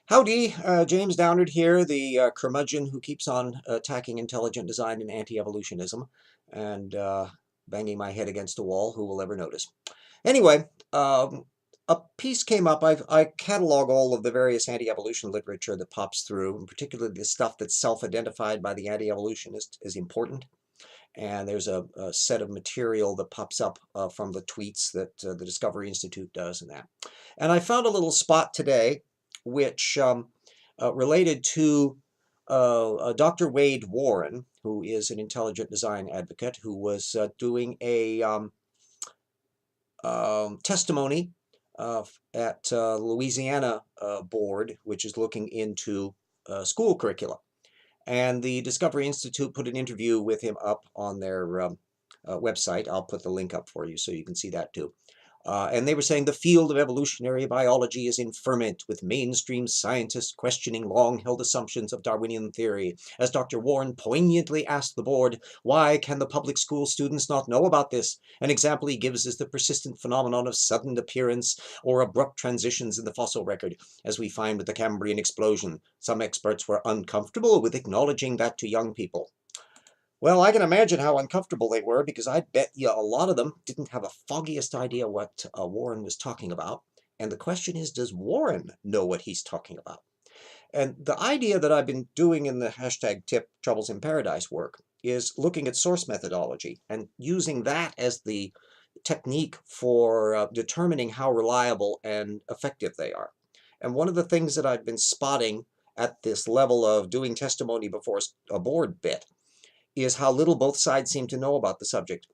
Howdy, James Downard here, the curmudgeon who keeps on attacking intelligent design and anti-evolutionism and banging my head against a wall. Who will ever notice? Anyway, a piece came up. I catalog all of the various anti-evolution literature that pops through, and particularly the stuff that's self-identified by the anti-evolutionist is important. And there's a set of material that pops up from the tweets that the Discovery Institute does and that. And I found a little spot today which related to Dr. Wade Warren, who is an intelligent design advocate, who was doing a testimony at Louisiana board, which is looking into school curricula. And the Discovery Institute put an interview with him up on their website. I'll put the link up for you so you can see that too. And they were saying the field of evolutionary biology is in ferment, with mainstream scientists questioning long-held assumptions of Darwinian theory. As Dr. Warren poignantly asked the board, why can the public school students not know about this? An example he gives is the persistent phenomenon of sudden appearance or abrupt transitions in the fossil record, as we find with the Cambrian explosion. Some experts were uncomfortable with acknowledging that to young people. Well, I can imagine how uncomfortable they were, because I bet you a lot of them didn't have the foggiest idea what Warren was talking about. And the question is, does Warren know what he's talking about? And the idea that I've been doing in the hashtag tip Troubles in Paradise work is looking at source methodology and using that as the technique for determining how reliable and effective they are. And one of the things that I've been spotting at this level of doing testimony before a board bit is how little both sides seem to know about the subject.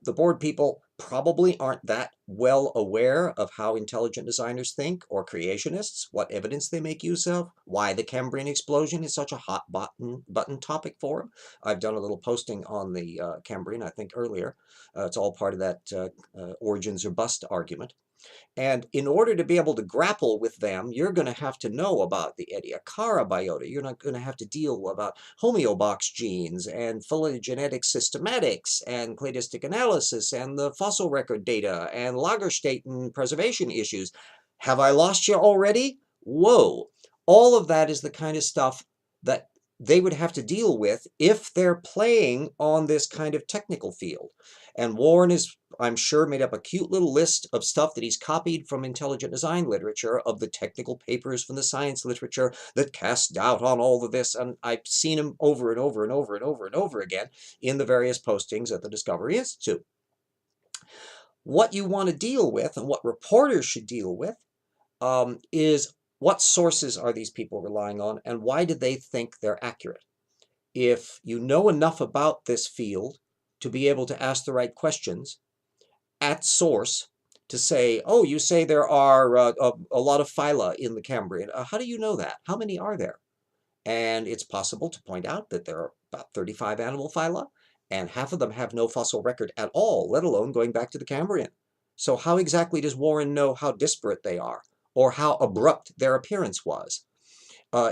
The board people probably aren't that well aware of how intelligent designers think, or creationists, what evidence they make use of, why the Cambrian explosion is such a hot button topic for them. I've done a little posting on the Cambrian, I think, earlier. It's all part of that origins or bust argument. And in order to be able to grapple with them, you're going to have to know about the Ediacara biota. You're not going to have to deal about homeobox genes and phylogenetic systematics and cladistic analysis and the fossil record data and Lagerstätten preservation issues. Have I lost you already? Whoa. All of that is the kind of stuff that they would have to deal with if they're playing on this kind of technical field. And Warren is, I'm sure, made up a cute little list of stuff that he's copied from intelligent design literature, of the technical papers from the science literature that cast doubt on all of this. And I've seen him over and over and over and over and over again in the various postings at the Discovery Institute. What you want to deal with, and what reporters should deal with, is what sources are these people relying on, and why do they think they're accurate? If you know enough about this field to be able to ask the right questions at source, to say, oh, you say there are a lot of phyla in the Cambrian. How do you know that? How many are there? And it's possible to point out that there are about 35 animal phyla, and half of them have no fossil record at all, let alone going back to the Cambrian. So how exactly does Warren know how disparate they are, or how abrupt their appearance was?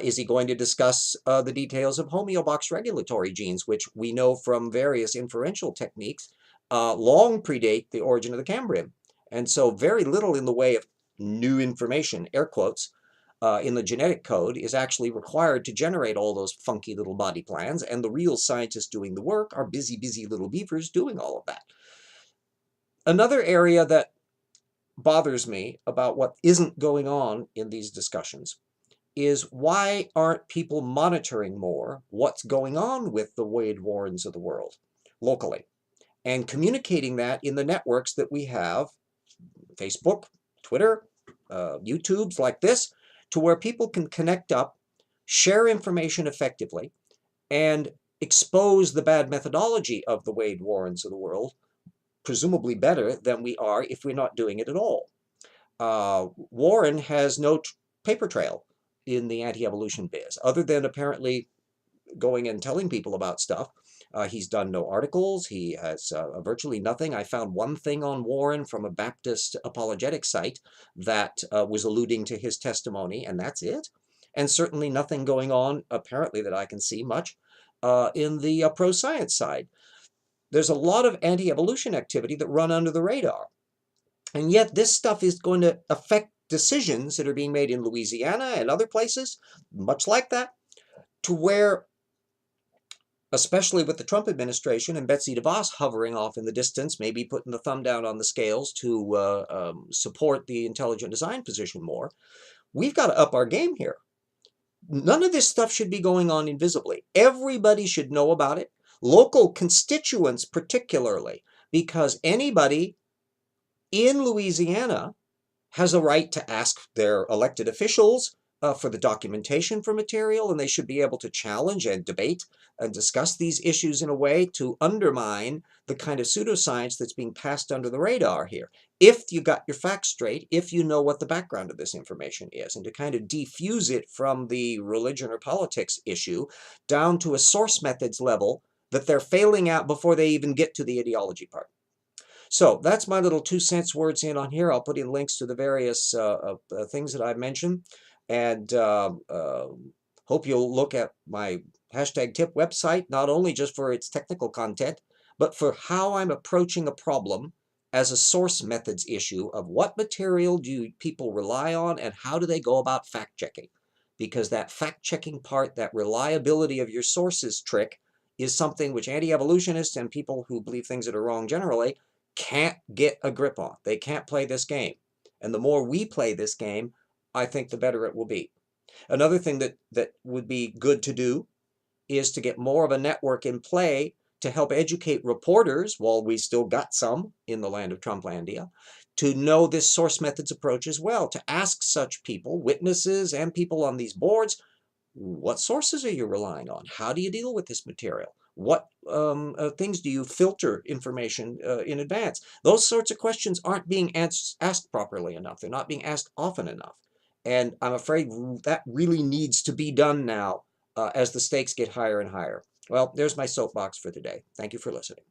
Is he going to discuss the details of homeobox regulatory genes, which we know from various inferential techniques long predate the origin of the Cambrian? And so very little in the way of new information, air quotes, in the genetic code is actually required to generate all those funky little body plans, and the real scientists doing the work are busy, busy little beavers doing all of that. Another area that bothers me about what isn't going on in these discussions is, why aren't people monitoring more what's going on with the Wade Warrens of the world locally, and communicating that in the networks that we have, Facebook, Twitter, YouTubes like this, to where people can connect up, share information effectively, and expose the bad methodology of the Wade Warrens of the world, presumably better than we are if we're not doing it at all. Warren has no paper trail in the anti-evolution biz, other than apparently going and telling people about stuff. He's done no articles. He has virtually nothing. I found one thing on Warren from a Baptist apologetic site that was alluding to his testimony, and that's it. And certainly nothing going on, apparently, that I can see much in the pro-science side. There's a lot of anti-evolution activity that run under the radar. And yet this stuff is going to affect decisions that are being made in Louisiana and other places, much like that, to where, especially with the Trump administration and Betsy DeVos hovering off in the distance, maybe putting the thumb down on the scales to support the intelligent design position more, we've got to up our game here. None of this stuff should be going on invisibly. Everybody should know about it. Local constituents particularly, because anybody in Louisiana has a right to ask their elected officials for the documentation for material, and they should be able to challenge and debate and discuss these issues in a way to undermine the kind of pseudoscience that's being passed under the radar here. If you got your facts straight, if you know what the background of this information is, and to kind of defuse it from the religion or politics issue down to a source methods level that they're failing at before they even get to the ideology part. So that's my little 2 cents words in on here. I'll put in links to the various things that I've mentioned, and hope you'll look at my #tip website, not only just for its technical content, but for how I'm approaching a problem as a source methods issue of what material do people rely on and how do they go about fact-checking. Because that fact-checking part, that reliability of your sources trick, is something which anti-evolutionists and people who believe things that are wrong generally can't get a grip on. They can't play this game. And the more we play this game, I think the better it will be. Another thing that would be good to do is to get more of a network in play to help educate reporters, while we still got some in the land of Trumplandia, to know this source methods approach as well, to ask such people, witnesses and people on these boards, what sources are you relying on? How do you deal with this material? What things do you filter information in advance? Those sorts of questions aren't being asked properly enough. They're not being asked often enough. And I'm afraid that really needs to be done now as the stakes get higher and higher. Well, there's my soapbox for today. Thank you for listening.